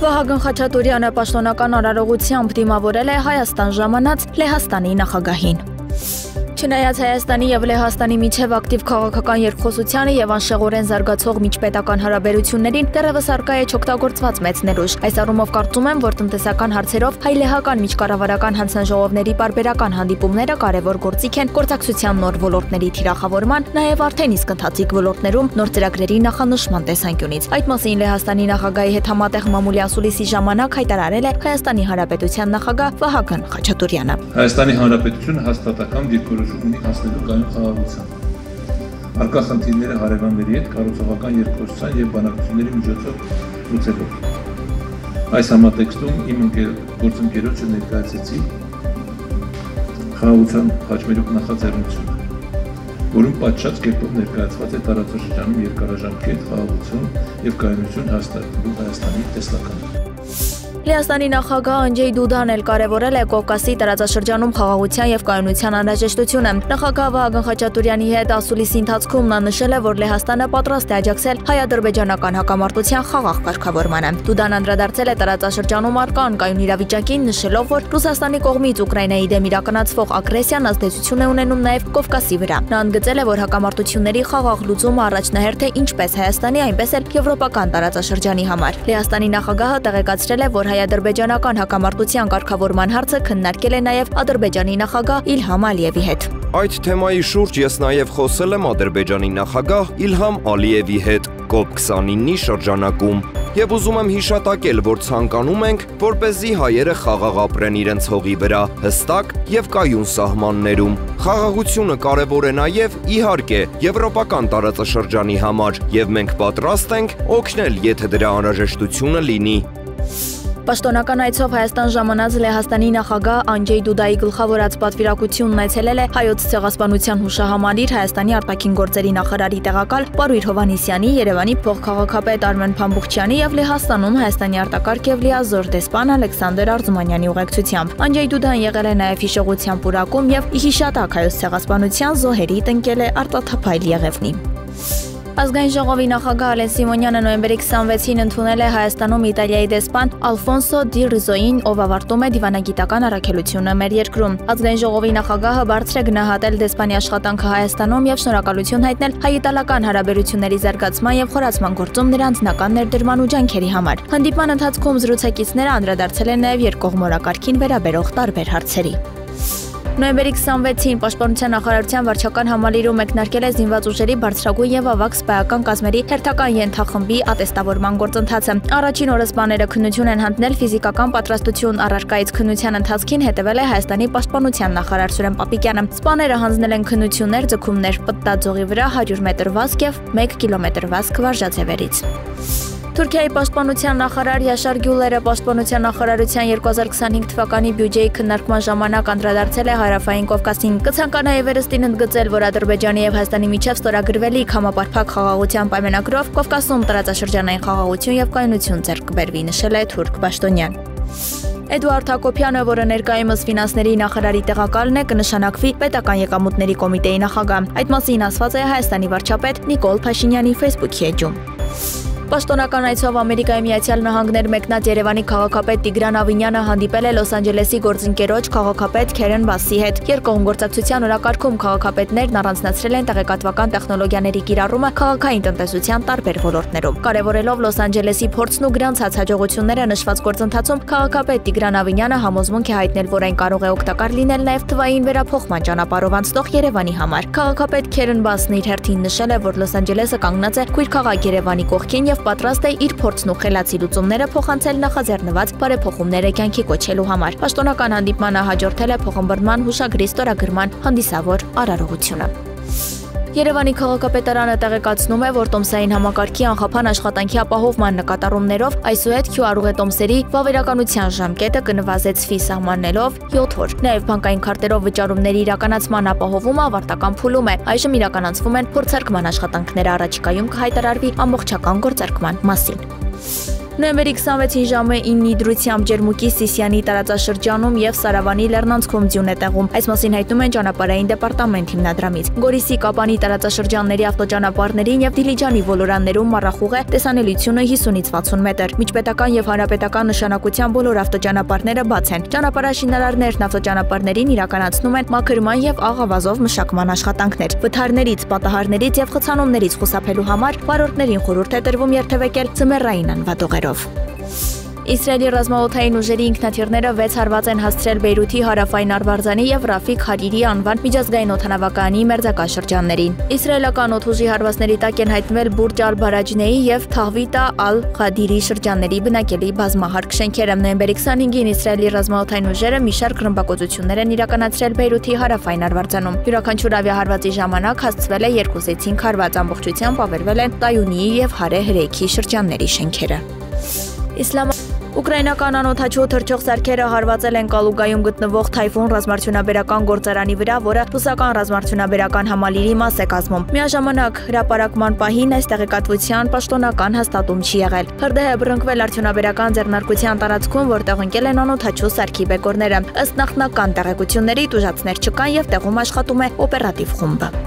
Վահագն Խաչատուրյանը պաշտոնական արարողությամբ դիմավորել է Հայաստան ժամանած Լեհաստանի նախագահին։ Չնայած Հայաստանի և Լեհաստանի միջև ակտիվ քաղաքական երկխոսությանը և անշեղորեն զարգացող միջպետական հարաբերություններին դեռևս առկա է չօգտագործված մեծ ներուժ։ Այս առումով կարծում եմ, որ տնտեսական հարցերով հայ-լեհական միջկառավարական հանձնաժողովների պարբերական հանդիպումները կարևոր գործիք են գործակցության նոր ոլորտների թիրախավորման, նաև արդեն իսկ ընթացիկ ոլորտներում նոր ծրագրերի նախանշման տեսանկյունից։ Այդ մասին Լեհաստանի նախագահի հետ համատեղ մամուլի ասուլիսի ժամանակ հայտարարել է Հայաստանի Հանրապետության նախագահ Վահագն Խաչատուրյանը։ Հայաստանի Հանրապետությունը հաստատակամ դիրքորոշում ունի հասնելու կայուն խաղաղության։ Առկա խնդիրները հարևանների հետ կառուցողական երկխոսության և բանակցությունների միջոցով լուծելով։ Այս համատեքստում իմ գործընկերոջը ներկայացրեցի խաղաղության խաչմերուկ նախաձեռնությունը, որում պատշաճ կերպով ներկայացված է տարածաշրջանում երկարաժամկետ խաղաղություն և կայունություն հաստատելու Հայաստանի տեսլականը։ Լեհաստանի նախագահ Անդժեյ Դուդան էլ կարևորել է Կովկասի տարածաշրջանում խաղաղության և կայունության անհրաժեշտությունը։ Նախագահ Վահագն Խաչատուրյանի հետ ասուլիսի ընթացքում նա նշել է, որ Լեհաստանը պատրաստ է աջակցել հայ-ադրբեջանական հակամարտության խաղաղ կարգավորմանը։ Դուդան անդրադարձել է տարածաշրջանում առկա անկայուն իրավիճակին, նշելով, որ Ռուսաստանի կողմից Ուկրաինայի դեմ իրականացվող ագրեսիան ազդեցություն է ունենում նաև Կովկասի վրա։ Նա ընդգծել է, որ հակամարտությունների խաղաղ լուծումը առաջնահերթ է ինչպես Հայաստանի, այնպես էլ եվրոպական տարածաշրջանի համար։ Լեհաստանի նախագահը տեղեկացրել է, որ հայ-ադրբեջանական հակամարտության կարգավորման հարցը քննարկել է նաև Ադրբեջանի նախագահ Իլհամ Ալիևի հետ։ Այդ թեմայի շուրջ ես նաև խոսել եմ Ադրբեջանի նախագահ Իլհամ Ալիևի հետ COP29-ի շրջանակում և ուզում եմ հիշատակել, որ ցանկանում ենք, որպեսզի հայերը խաղաղ ապրեն իրենց հողի վրա, հստակ և կայուն սահմաններում։ Խաղաղությունը կարևոր է նաև, իհարկե, եվրոպական տարածաշրջանի համար, և մենք պատրաստ ենք օգնել, եթե դրա անհրաժեշտությունը լինի։ Պաշտոնական այցով Հայաստան ժամանած Լեհաստանի նախագահ Անդժեյ Դուդայի գլխավորած պատվիրակությունն այցելել է Հայոց ցեղասպանության հուշահամալիր Հայաստանի արտաքին գործերի նախարարի տեղակալ Պարույր Հովհաննիսյանի, Երևանի փոխքաղաքապետ Արմեն Փամբուխչյանի և Լեհաստանում Հայաստանի արտակարգ և լիազոր դեսպան Ալեքսանդր Արզումանյանի ուղեկցությամբ։ Անդժեյ Դուդան եղել է նաև հիշողության պուրակում և ի հիշատակ Հայոց ցեղասպանության զոհերի տնկել է արտաթափայլ Եղևնի։ Ազգային ժողովի նախագահ Ալեն Սիմոնյանը նոյեմբերի 26-ին ընդունել է Հայաստանում Իտալիայի դեսպան Ալֆոնսո Դի Ռիզոյին, ով ավարտում է դիվանագիտական առաքելությունը մեր երկրում։ Ազգային ժողովի նախագահը բարձր է գնահատել դեսպանի աշխատանքը Հայաստանում և շնորհակալություն հայտնել հայ-իտալական հարաբերությունների զարգացման և խորացման գործում նրա անձնական ներդրման ու ջանքերի համար։ Հանդիպման ընթացքում զրուցակիցները անդրադարձել են նաև երկկողմ օրակարգին վերաբերող տարբեր հարցերի։ Նոյեմբերի 26-ին Պաշտպանության նախարարության վարչական համալիրում մեկնարկել է զինված ուժերի բարձրագույն և ավագ սպայական կազմերի հերթական ենթախմբի ատեստավորման գործընթացը։ Առաջին օրը սպաները քննություն են հանձնել ֆիզիկական պատրաստություն, առարկայից քննության ընթացքին հետևել է Հայաստանի Պաշտպանության նախարար Սուրեն Պապիկյանը։ Սպաները հանձնել են քննություններ, ձգումներ Պտտաձողի վրա 100 մետր վազք և 1 կիլոմետր վազք վարժաձևերից։ Թուրքիայի պաշտպանության նախարար Յաշար Գյուլերը պաշտպանության նախարարության 2025 թվականի բյուջեի քննարկման ժամանակ անդրադարձել է Հարավային Կովկասին։ Կցանկանայի վերստին ընդգծել, որ Ադրբեջանի և Հայաստանի միջև ստորագրվելիք համապարփակ խաղաղության պայմանագրով Կովկասում տարածաշրջանային խաղաղություն և կայունություն ձեռք կբերվի, նշել է թուրք պաշտոնյան։ Էդուարդ Հակոբյանը, որը ներկայումս ֆինանսների նախարարի տեղակալն է, կնշանակվի պետական եկամուտների կոմիտեի նախագահ։ Այդ մասին ասված է Հայաստանի վարչապետ Նիկոլ Փաշինյանի Facebook էջում։ Պաշտոնական այցով Ամերիկայի Միացյալ Նահանգներ մեկնած Երևանի քաղաքապետ Տիգրան Ավինյանը հանդիպել է Լոս Անջելեսի գործընկերոջ քաղաքապետ Քերեն Բասի հետ։ Երկկողմ գործակցության օրակարգում քաղաքապետներն առանձնացրել են տեղեկատվական տեխնոլոգիաների կիրառումը քաղաքային տնտեսության տարբեր ոլորտներում։ Կարևորելով Լոս Անջելեսի փորձն ու գրանցած հաջողությունները նշված գործընթացում քաղաքապետ Տիգրան Ավինյանը համոզմունք է հայտնել, որ այն կարող է օգտակար լինել նաև թվային վերափոխման ճանապարհով անցնող Երևանի համար։ Քաղաքապետ Քերեն Բասն իր հերթին նշել է, որ Լոս Անջելեսը կանգնած է քույր քաղաք Երևանի կողքին և պատրաստ է իր փորձն ու խելացի լուծումները փոխանցել նախաձեռնված բարեփոխումները կյանքի կոչելու համար։ Պաշտոնական հանդիպմանը հաջորդել է փոխըմբռնման հուշագրի ստորագրման հանդիսավոր արարողությունը։ Երևանի քաղաքապետարանը տեղեկացնում է, որ տոմսային համակարգի անխափան աշխատանքի ապահովման նկատառումներով այսուհետ QR տոմսերի վավերականության ժամկետը կնվազեցվի սահմանելով 7 օր։ Նաև բանկային քարտերով վճարումների իրականացման ապահովումը ավարտական փուլում է։ Այժմ իրականացվում են փորձարկման աշխատանքները, առաջիկայում կհայտարարվի ամբողջական գործարկման մասին։ Նոյեմբերի 26-ին ժամը 9-ի դրությամբ Ջերմուկի Սիսիանի տարածաշրջանում եւ Սարավանի լեռնանցքում ձյուն է տեղում։ Այս մասին հայտնում են ճանապարհային դեպարտամент հիմնադրամից։ Գորիսի Կապանի տարածաշրջանների ավտոճանապարհներին եւ Դիլիջանի ոլորաններում մառախուղ է, տեսանելիությունը 50-ից 60 մետր։ Միջպետական եւ հանրապետական նշանակության բոլոր ավտոճանապարհները բաց են։ Ճանապարհաշինարարներն ավտոճանապարհներին իրականացնում են մաքրման եւ աղավազով մշակման աշխատանքներ։ Վթարներից, պատահարներից եւ խցանումներից խուսափելու համար վարորդներին խորհուրդ է տրվում երթևեկել ձմեռային անվատողերով։ Իսրայելի ռազմաօդային ուժերի ինքնաթիռները 6 հարված են հասցրել Բեյրութի հարավային Արվարձանի եւ Ռաֆիկ Հարիրի անվան միջազգային օդանավակայանի մերձակա շրջաններին։ Իսրայելական օդուժի հարվածների տակ են հայտնվել Բուրջ Ալ-Բարաջնեի եւ Թահվիտա Ալ-Ղադիրի շրջանների բնակելի բազմահարկ շենքերը։ Նոյեմբերի 25-ին Իսրայելի ռազմաօդային ուժերը մի շարք ռմբակոծություններ են իրականացրել Բեյրութի հարավային Արվարձանում։ Յուրաքանչյուր ավիահարվածի ժամանակ հասցվել է 2-5 հարված, ամբողջությամբ ավերվել են Տայունիի եւ Հարե Հրեյքի շրջանների շենքերը։ Ուկրաինական անօդաչու թռչող սարքերը հարվածել են Կալուգայում գտնվող Թայֆուն ռազմարդյունաբերական գործարանի վրա, որը ռուսական ռազմարդյունաբերական համալիրի մաս է կազմում։ Միաժամանակ հրապարակման պահին այս տեղեկատվության պաշտոնական հաստատում չի եղել։ ՀՌԴ-ը բռնկվել արդյունաբերական ձեռնարկության տարածքում, որտեղ ընկել են անօդաչու սարքի բեկորները։ Ըստ նախնական տեղեկությունների տուժածներ չկան եւ տեղում աշխատում է օպերատիվ խումբը։